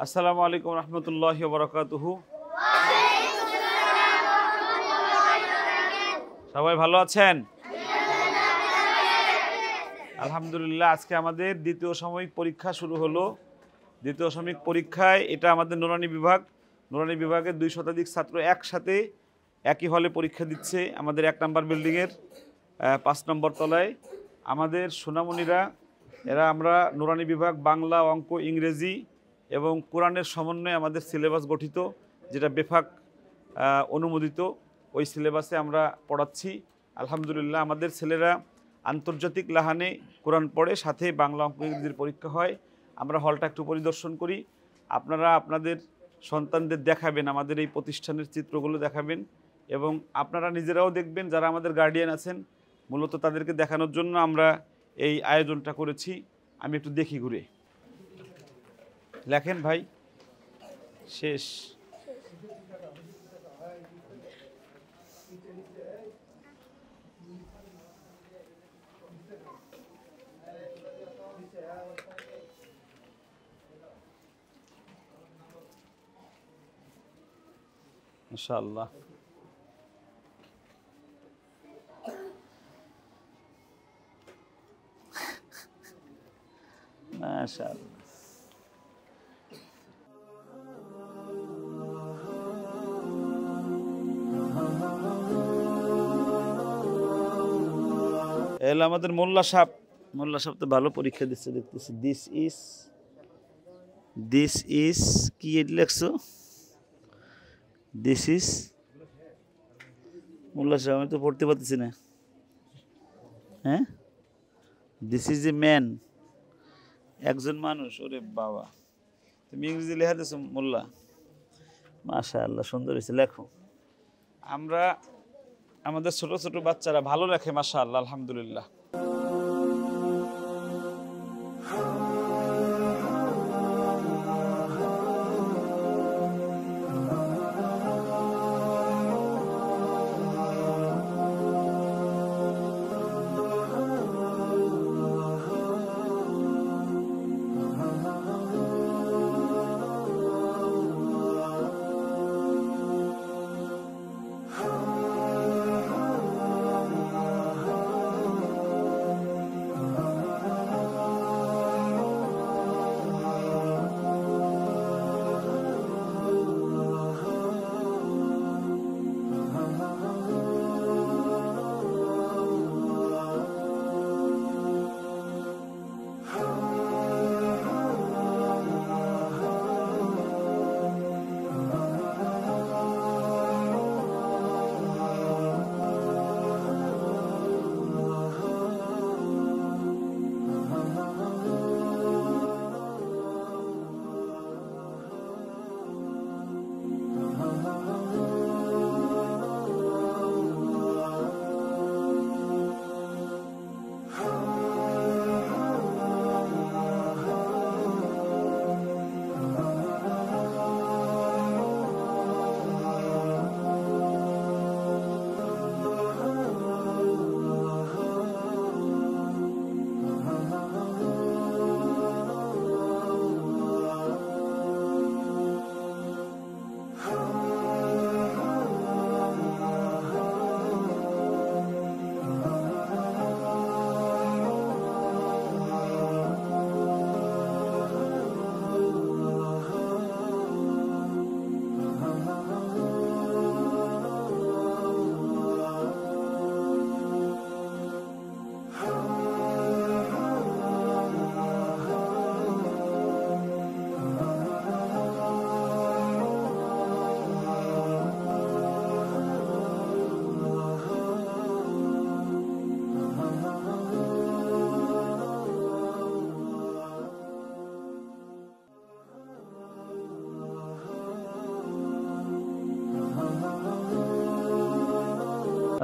আসসালামু আলাইকুম রহমতুল্লাহি ওয়া বারাকাতুহু। সবাই ভালো আছেন? আলহামদুলিল্লাহ। আজকে আমাদের দ্বিতীয় সাময়িক পরীক্ষা শুরু হলো। দ্বিতীয় সাময়িক পরীক্ষায় এটা আমাদের নুরানি বিভাগ। নুরানি বিভাগের 2 শতাধিক ছাত্র একসাথে একই হলে পরীক্ষা দিচ্ছে আমাদের 1 নম্বর বিল্ডিংয়ের 5 নম্বর তলায়। আমাদের সোনামণিরা এরা আমরা নুরানি বিভাগ বাংলা, অঙ্ক, ইংরেজি এবং কোরআনের সমন্বয়ে আমাদের সিলেবাস গঠিত, যেটা বেফাক অনুমোদিত। ওই সিলেবাসে আমরা পড়াচ্ছি। আলহামদুলিল্লাহ আমাদের ছেলেরা আন্তর্জাতিক লাহানে কোরআন পড়ে, সাথে বাংলা, অঙ্ক, ইংরেজির পরীক্ষা হয়। আমরা হলটা একটু পরিদর্শন করি। আপনারা আপনাদের সন্তানদের দেখাবেন, আমাদের এই প্রতিষ্ঠানের চিত্রগুলো দেখাবেন এবং আপনারা নিজেরাও দেখবেন। যারা আমাদের গার্ডিয়ান আছেন, মূলত তাদেরকে দেখানোর জন্য আমরা এই আয়োজনটা করেছি। আমি একটু দেখি ঘুরে। লেখেন ভাই। শেষ। মাশাআল্লাহ। মাশাআল্লাহ। এলা আমাদের মোল্লা সাহেব। মোল্লা সাহেব তো ভালো পরীক্ষা দিচ্ছে দেখতেছি। দিস ইজ কি লেখছো? দিস ইজ মোল্লা সাহেব, আমি তো পড়তে পারতেছি না। হ্যাঁ, দিস ইজ এ ম্যান, একজন মানুষ। ওরে বাবা, তুমি ইংরেজি লেখা দিছো মোল্লা। মাশাআল্লাহ, সুন্দর হয়েছে, লেখো। আমরা আমাদের ছোট ছোট বাচ্চারা ভালো লেখে, মাশাআল্লাহ, আলহামদুলিল্লাহ।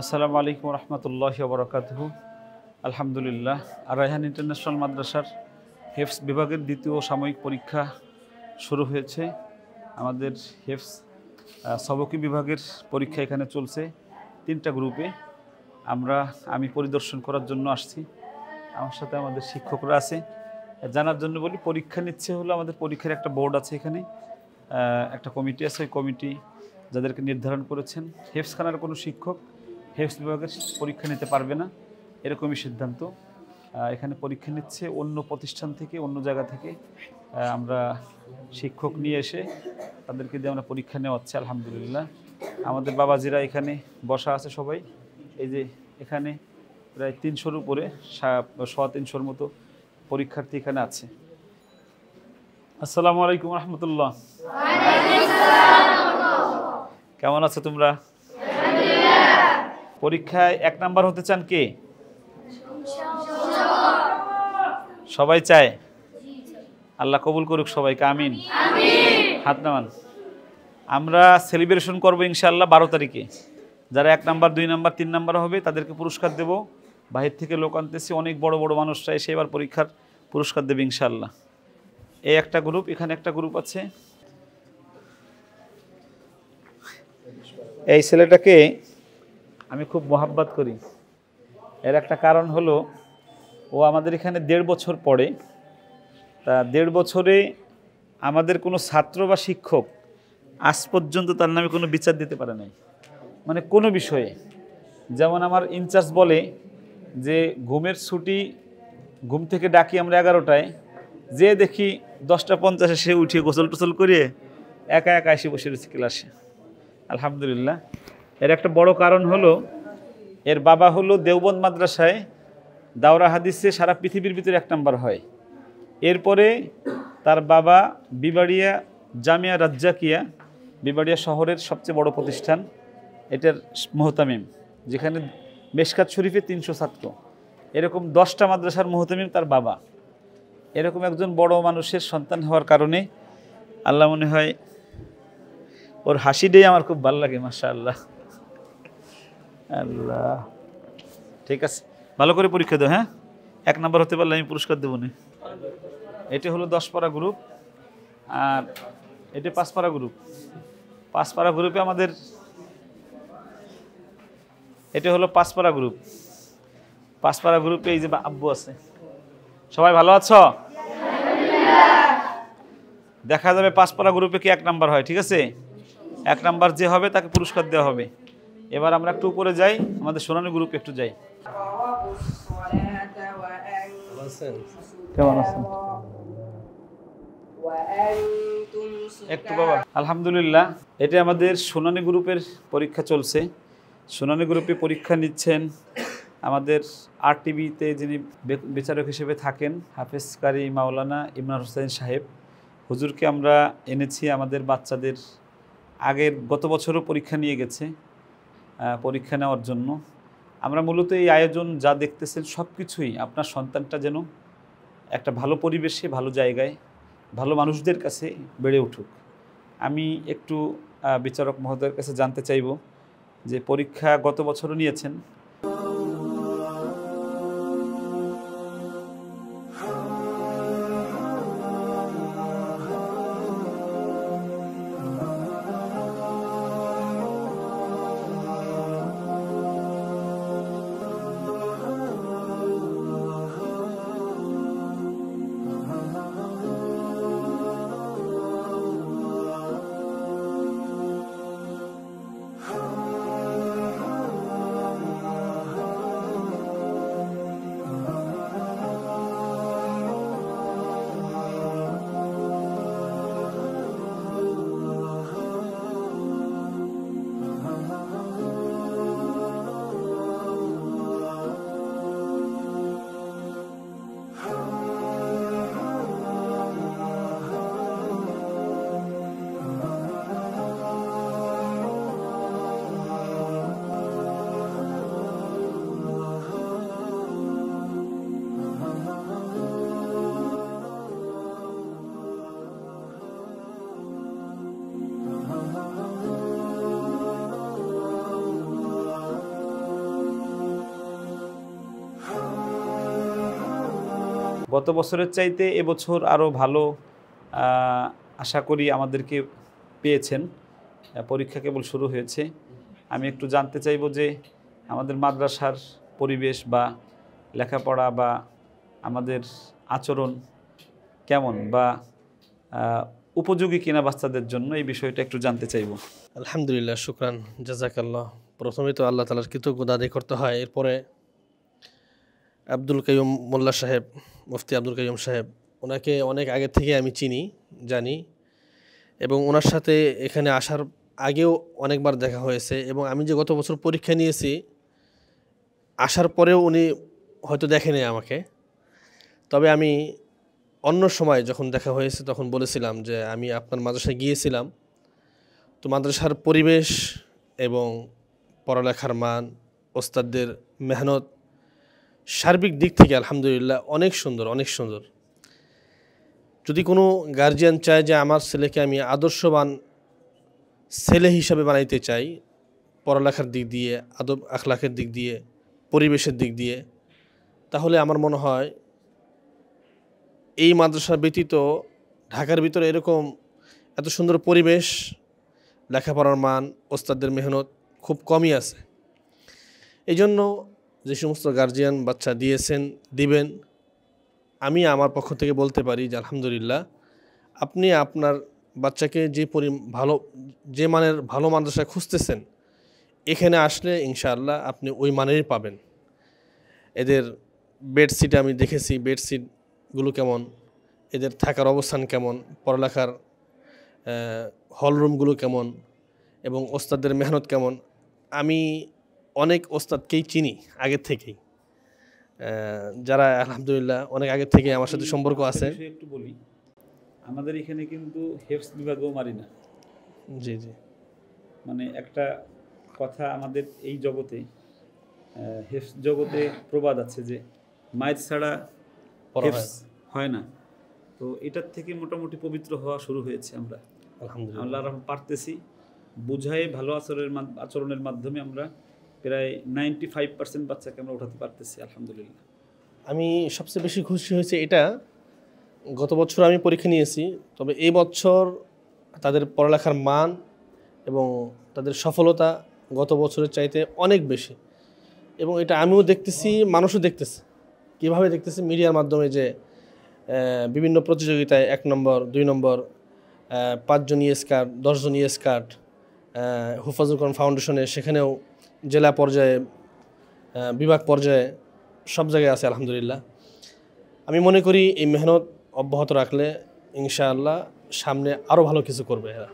আসসালামু আলাইকুম রহমতুল্লাহি ওয়া বারাকাতুহু। আলহামদুলিল্লাহ, আর রায়হান ইন্টারন্যাশনাল মাদ্রাসার হেফস বিভাগের দ্বিতীয় সাময়িক পরীক্ষা শুরু হয়েছে। আমাদের হেফস সবকি বিভাগের পরীক্ষা এখানে চলছে 3টা গ্রুপে। আমি পরিদর্শন করার জন্য আসছি। আমার সাথে আমাদের শিক্ষকরা আছে, জানার জন্য বলি, পরীক্ষা নিচ্ছে হলো আমাদের পরীক্ষার একটা বোর্ড আছে এখানে, একটা কমিটি আছে। ওই কমিটি যাদেরকে নির্ধারণ করেছেন, হেফজখানার কোনো শিক্ষক হেফজ বিভাগের পরীক্ষা নিতে পারবে না, এরকমই সিদ্ধান্ত। এখানে পরীক্ষা নিচ্ছে অন্য প্রতিষ্ঠান থেকে, অন্য জায়গা থেকে আমরা শিক্ষক নিয়ে এসে তাদেরকে দিয়ে আমরা পরীক্ষা নেওয়াচ্ছি। আলহামদুলিল্লাহ আমাদের বাবাজিরা এখানে বসা আছে সবাই। এই যে এখানে প্রায় 300-র উপরে, 350 মতো পরীক্ষার্থী এখানে আছে। আসসালামু আলাইকুম রহমতুল্লাহ। কেমন আছো তোমরা? পরীক্ষায় 1 নাম্বার হতে চান কে? সবাই চায়? আল্লাহ কবুল করুক সবাইকে, আমিন। হাত নামান। আমরা সেলিব্রেশন করবো ইনশাআল্লাহ 12 তারিখে। যারা 1 নাম্বার, 2 নাম্বার, 3 নাম্বার হবে তাদেরকে পুরস্কার দেব। বাহির থেকে লোক আনতেছি, অনেক বড় বড় মানুষরা এসে এবার পরীক্ষার পুরস্কার দেবে ইনশাআল্লাহ। এই একটা গ্রুপ, এখানে একটা গ্রুপ আছে। এই ছেলেটাকে আমি খুব মোহাব্বত করি। এর একটা কারণ হলো, ও আমাদের এখানে 1.5 বছর পড়ে। তা 1.5 বছরে আমাদের কোনো ছাত্র বা শিক্ষক আজ পর্যন্ত তার নামে কোনো বিচার দিতে পারে নাই, মানে কোনো বিষয়ে। যেমন আমার ইনচার্জ বলে যে ঘুমের ছুটি, ঘুম থেকে ডাকি আমরা 11টায়, যে দেখি 10টা 50-এ সে উঠিয়ে গোসল টোসল করিয়ে একা একা এসে বসে রয়েছে ক্লাসে। আলহামদুলিল্লাহ। এর একটা বড় কারণ হলো, এর বাবা হলো দেওবন্দ মাদ্রাসায় দাওরা হাদিসে সারা পৃথিবীর ভিতরে 1 নাম্বার হয়। এরপরে তার বাবা বিবাড়িয়া জামিয়া রাজ্জাকিয়া, বিবাড়িয়া শহরের সবচেয়ে বড় প্রতিষ্ঠান, এটার মুহতামিম, যেখানে মেশকাত শরীফে 300 ছাত্র। এরকম 10টা মাদ্রাসার মুহতামিম তার বাবা। এরকম একজন বড় মানুষের সন্তান হওয়ার কারণে আল্লাহ মনে হয়, ওর হাসিটাই আমার খুব ভালো লাগে, মাশাআল্লাহ। আল্লাহ, ঠিক আছে, ভালো করে পরীক্ষা দাও। হ্যাঁ, 1 নাম্বার হতে পারলে আমি পুরস্কার দেবো না। এটা হলো 10 পারা গ্রুপ, আর এটা 5 পারা গ্রুপ। 5 পারা গ্রুপে আমাদের, এটা হলো 5 পারা গ্রুপ। 5 পারা গ্রুপে এই যে আব্বু আছে। সবাই ভালো আছো? দেখা যাবে 5 পারা গ্রুপে কি 1 নাম্বার হয়, ঠিক আছে? 1 নাম্বার যে হবে তাকে পুরস্কার দেওয়া হবে। এবার আমরা একটু উপরে যাই, আমাদের সোনালী গ্রুপে একটু যাই। কেমন আছেন? একটু বাবা। আলহামদুলিল্লাহ, এটা আমাদের সোনালী গ্রুপের পরীক্ষা চলছে। সোনালী গ্রুপে পরীক্ষা নিচ্ছেন আমাদের RTVতে যিনি বিচারক হিসেবে থাকেন, হাফেজ কারি মাওলানা ইমরান হোসেন সাহেব। হুজুরকে আমরা এনেছি আমাদের বাচ্চাদের গত বছরও পরীক্ষা নিয়ে গেছে, পরীক্ষা নেওয়ার জন্য। আমরা মূলত এই আয়োজন যা দেখতেছেন সব কিছুই আপনার সন্তানটা যেন একটা ভালো পরিবেশে, ভালো জায়গায়, ভালো মানুষদের কাছে বেড়ে উঠুক। আমি একটু বিচারক মহোদয়ের কাছে জানতে চাইব যে পরীক্ষা গত বছরও নিয়েছেন, গত বছরের চাইতে এবছর আরও ভালো আশা করি আমাদেরকে পেয়েছেন। পরীক্ষা কেবল শুরু হয়েছে। আমি একটু জানতে চাইব যে আমাদের মাদ্রাসার পরিবেশ বা লেখাপড়া বা আমাদের আচরণ কেমন বা উপযোগী কিনা বাচ্চাদের জন্য, এই বিষয়টা একটু জানতে চাইব। আলহামদুলিল্লাহ, শুকরান, জাযাকাল্লাহ। প্রথমেই তো আল্লাহ তাআলার কৃতজ্ঞতা আদায় করতে হয়। এরপরে আব্দুল কাইয়ুম মোল্লা সাহেব, মুফতি আব্দুল কাইয়ুম সাহেব, ওনাকে অনেক আগে থেকে আমি চিনি, জানি, এবং ওনার সাথে এখানে আসার আগেও অনেকবার দেখা হয়েছে। এবং আমি যে গত বছর পরীক্ষা নিয়েছি, আসার পরেও উনি হয়তো দেখেনি আমাকে। তবে আমি অন্য সময় যখন দেখা হয়েছে তখন বলেছিলাম যে আমি আপনার মাদ্রাসায় গিয়েছিলাম, তো মাদ্রাসার পরিবেশ এবং পড়ালেখার মান, ওস্তাদদের মেহনত, সার্বিক দিক থেকে আলহামদুলিল্লাহ অনেক সুন্দর, অনেক সুন্দর। যদি কোনো গার্জিয়ান চায় যে আমার ছেলেকে আমি আদর্শবান ছেলে হিসাবে বানাইতে চাই, পড়ালেখার দিক দিয়ে, আদব আখলাকের দিক দিয়ে, পরিবেশের দিক দিয়ে, তাহলে আমার মনে হয় এই মাদ্রাসা ব্যতীত ঢাকার ভিতরে এরকম এত সুন্দর পরিবেশ, লেখাপড়ার মান, ওস্তাদদের মেহনত খুব কমই আছে। এই জন্য যে সমস্ত গার্জিয়ান বাচ্চা দিয়েছেন, দিবেন, আমি আমার পক্ষ থেকে বলতে পারি যে আলহামদুলিল্লাহ, আপনি আপনার বাচ্চাকে যে মানের ভালো মাদ্রাসায় খুঁজতেছেন, এখানে আসলে ইনশাআল্লাহ আপনি ওই মানেরই পাবেন। এদের বেডশিট আমি দেখেছি, বেডশিটগুলো কেমন, এদের থাকার অবস্থান কেমন, পড়ালেখার হলরুমগুলো কেমন, এবং ওস্তাদদের মেহনত কেমন। আমি অনেক ওস্তাদকেই চিনি আগের থেকেই, যারা আলহামদুলিল্লাহ অনেক আগের থেকে আমার সাথে সম্পর্ক আছে। একটু বলি, আমাদের এখানে কিন্তু হেফজ বিভাগও মারি না। জি জি, মানে একটা কথা আমাদের এই জগতে, হেফজ জগতে প্রবাদ আছে যে মায়ের ছাড়া হেফজ হয় না। তো এটার থেকে মোটামুটি পবিত্র হওয়া শুরু হয়েছে। আমরা আল্লাহ পারতেছি, বুঝাই ভালো আচরণের মাধ্যমে আমরা প্রায় 95% বাচ্চাকে আমরা উঠাতে পারতেছি আলহামদুলিল্লাহ। আমি সবচেয়ে বেশি খুশি হয়েছে এটা, গত বছর আমি পরীক্ষা নিয়েছি, তবে এই বছর তাদের পড়ালেখার মান এবং তাদের সফলতা গত বছরের চাইতে অনেক বেশি। এবং এটা আমিও দেখতেছি, মানুষও দেখতেছে। কীভাবে দেখতেছে? মিডিয়ার মাধ্যমে, যে বিভিন্ন প্রতিযোগিতায় 1 নম্বর, 2 নম্বর, 5 জন স্কার্ট, 10 জন স্কার্ট, হুফাজুল কোরআন ফাউন্ডেশনে, সেখানেও জেলা পর্যায়ে, বিভাগ পর্যায়ে, সব জায়গায় আছে আলহামদুলিল্লাহ। আমি মনে করি এই মেহনত অব্যাহত রাখলে ইনশাআল্লাহ সামনে আরও ভালো কিছু করবে এরা।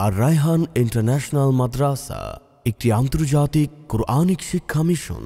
আর রায়হান ইন্টারন্যাশনাল মাদ্রাসা একটি আন্তর্জাতিক কোরআনিক শিক্ষা মিশন।